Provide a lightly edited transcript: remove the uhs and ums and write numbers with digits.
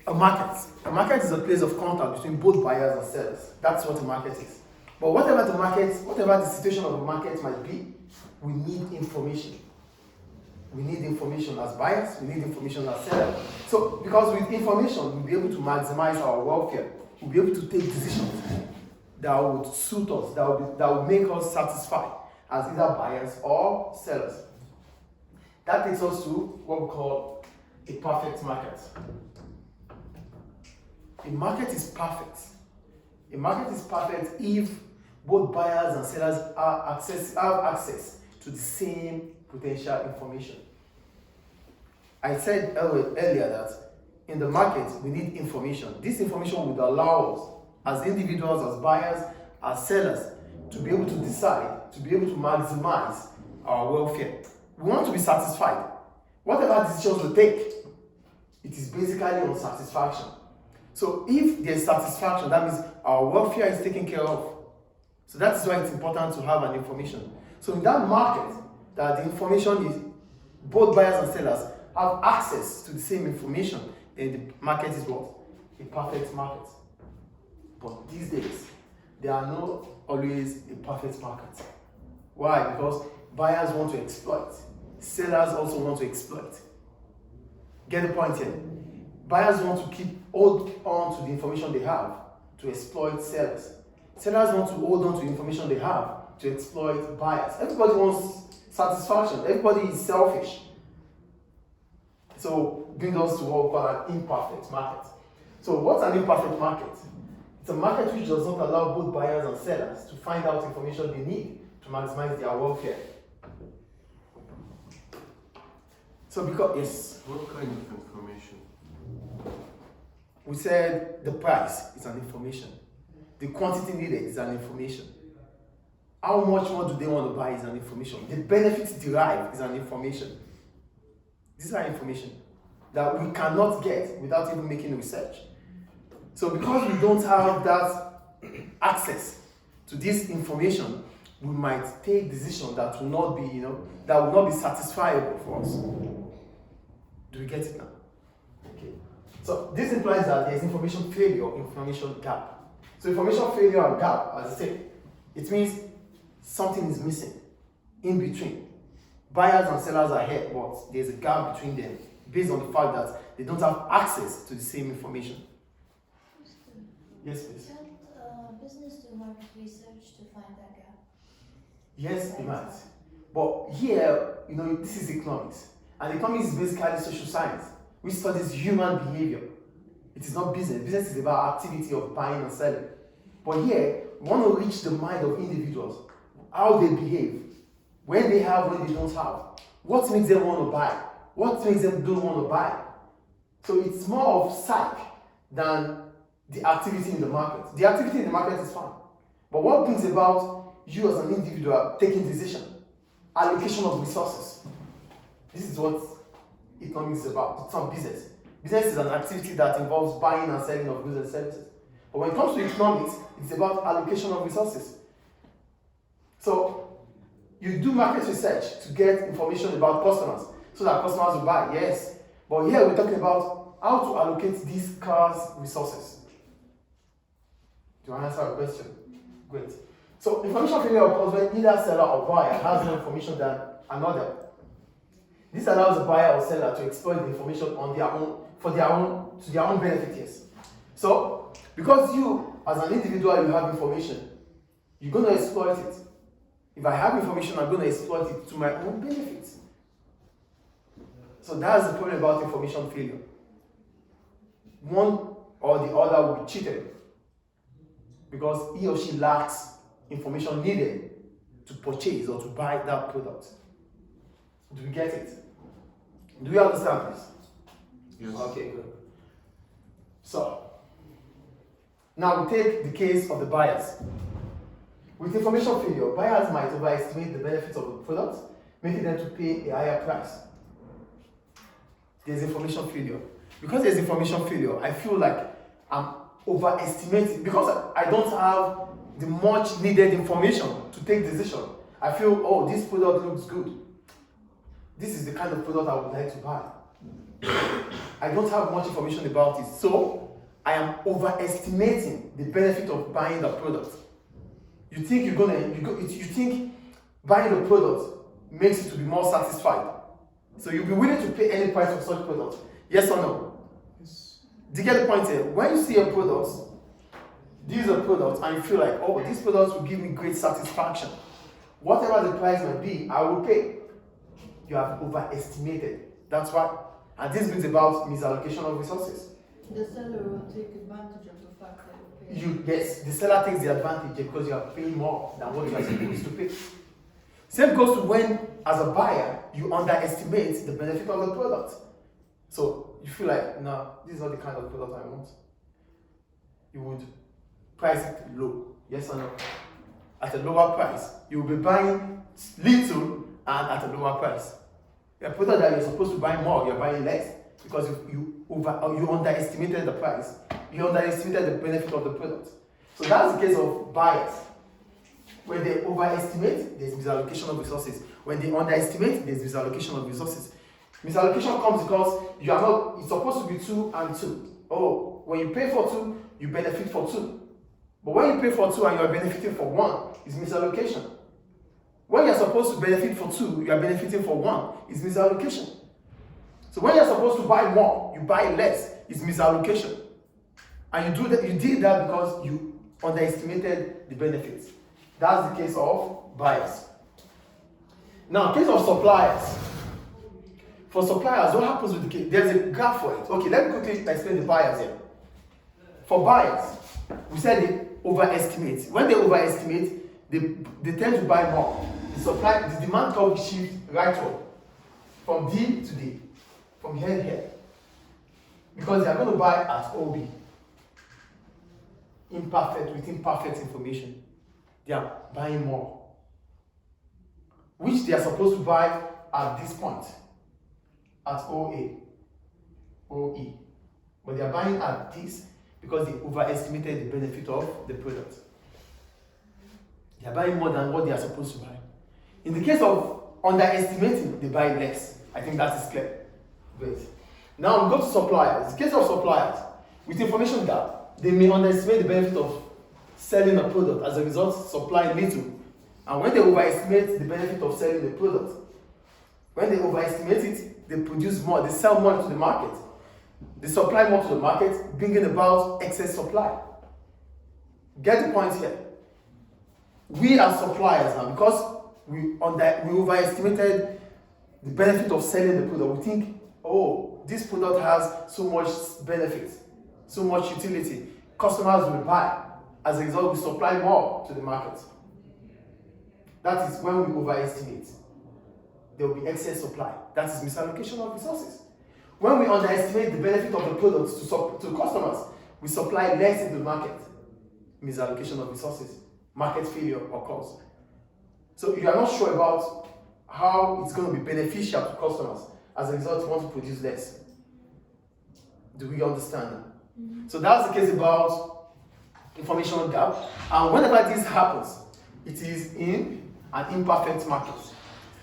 A market is a place of contact between both buyers and sellers. That's what a market is. But whatever the situation of the market might be, we need information. We need information as buyers, we need information as sellers. So, because with information, we'll be able to maximize our welfare. We'll be able to take decisions that would suit us, that would make us satisfied as either buyers or sellers. That takes us to what we call a perfect market. A market is perfect. A market is perfect if both buyers and sellers have access to the same potential information. I said earlier that in the market we need information. This information would allow us as individuals, as buyers, as sellers to be able to decide, to be able to maximize our welfare. We want to be satisfied. Whatever decisions we take, it is basically on satisfaction. So if there's satisfaction, that means our welfare is taken care of. So that is why it's important to have an information. So in that market, that the information is, both buyers and sellers have access to the same information, and the market is what? A perfect market. But these days, there are not always a perfect market. Why? Because buyers want to exploit. Sellers also want to exploit. Get the point here? Buyers want to hold on to the information they have to exploit sellers. Sellers want to hold on to the information they have to exploit buyers. Everybody wants satisfaction. Everybody is selfish. So, brings us to what we call an imperfect market. So, what's an imperfect market? It's a market which does not allow both buyers and sellers to find out information they need to maximize their welfare. So, because, yes? What kind of information? We said the price is an information. The quantity needed is an information. How much more do they want to buy is an information. The benefits derived is an information. These are information that we cannot get without even making research. So because we don't have that access to this information, we might take decisions that will not be, that will not be satisfiable for us. Do we get it now? Okay. So this implies that there is information failure or information gap. So information failure and gap, as I say, it means something is missing in between. Buyers and sellers are here, but there's a gap between them based on the fact that they don't have access to the same information. Yes, please. Can't business do market research to find that gap? Yes, they might. But here, this is economics. And economics is basically social science, which studies human behavior. It is not business. Business is about activity of buying and selling. But here, we want to reach the mind of individuals, how they behave, when they have, when they don't have. What makes them want to buy? What makes them don't want to buy? So it's more of psych than the activity in the market. The activity in the market is fine. But what brings about you as an individual taking decision? Allocation of resources. This is what economics is about. It's not business. Business is an activity that involves buying and selling of goods and services. But when it comes to economics, it's about allocation of resources. So you do market research to get information about customers so that customers will buy, yes. But here we're talking about how to allocate these cars' resources. Do I answer your question? Great. So information failure occurs when either seller or buyer has more information than another. This allows the buyer or seller to exploit the information on their own, to their own benefit, yes. So, because you, as an individual, you have information, you're going to exploit it. If I have information, I'm going to exploit it to my own benefit. So that's the problem about information failure. One or the other will be cheated because he or she lacks information needed to purchase or to buy that product. Do we get it? Do you understand this? Yes. Okay, good. So, now we take the case of the buyers. With information failure, buyers might overestimate the benefits of the product, making them to pay a higher price. There's information failure. Because there's information failure, I feel like I'm overestimating, because I don't have the much needed information to take decision. I feel, oh, this product looks good. This is the kind of product I would like to buy. I don't have much information about it. So I am overestimating the benefit of buying the product. You think you think buying the product makes you to be more satisfied. So you'll be willing to pay any price for such product. Yes or no? Yes. Do you get the point here? When you see a product, this is a product, and you feel like, oh, this product will give me great satisfaction. Whatever the price might be, I will pay. You have overestimated. That's why. And this brings about misallocation of resources. The seller will take advantage of the fact that you pay. Yes, the seller takes the advantage because you are paying more than what you are supposed to pay. Same goes to when, as a buyer, you underestimate the benefit of the product. So you feel like, no, this is not the kind of product I want. You would price it low, yes or no? At a lower price, you will be buying little and at a lower price. A product that you're supposed to buy more, you're buying less because you underestimated the price. You underestimated the benefit of the product. So that's the case of buyers. When they overestimate, there's misallocation of resources. When they underestimate, there's misallocation of resources. Misallocation comes because you are not, it's supposed to be 2 and 2. Oh, when you pay for 2, you benefit for 2. But when you pay for 2 and you are benefiting for 1, it's misallocation. When you're supposed to benefit for 2, you are benefiting for 1, it's misallocation. So when you're supposed to buy more, you buy less, it's misallocation. And you did that because you underestimated the benefits. That's the case of buyers. Now, case of suppliers. For suppliers, what happens with the case? There's a graph for it. Okay, let me quickly explain the buyers here. For buyers, we said they overestimate. When they overestimate, they tend to buy more. The demand curve shifts rightward from D to D, from here to here. Because they are going to buy at OB. Imperfect with imperfect information. They are buying more. Which they are supposed to buy at this point. At OA. OE. But they are buying at this because they overestimated the benefit of the product. They are buying more than what they are supposed to buy. In the case of underestimating, they buy less. I think that is clear. Great. Now we go to suppliers. In the case of suppliers, with information gap, they may underestimate the benefit of selling a product, as a result supplying little. And when they overestimate the benefit of selling the product, when they overestimate it, they produce more, they sell more to the market. They supply more to the market, bringing about excess supply. Get the point here. We as suppliers now, because we overestimated the benefit of selling the product, we think, oh, this product has so much benefit, so much utility. Customers will buy. As a result, we supply more to the market. That is when we overestimate. There will be excess supply. That is misallocation of resources. When we underestimate the benefit of the products to customers, we supply less in the market. Misallocation of resources. Market failure occurs. So if you are not sure about how it's going to be beneficial to customers, as a result, you want to produce less. Do we understand that? Mm-hmm. So that's the case about information gap. And whenever this happens, it is in an imperfect market.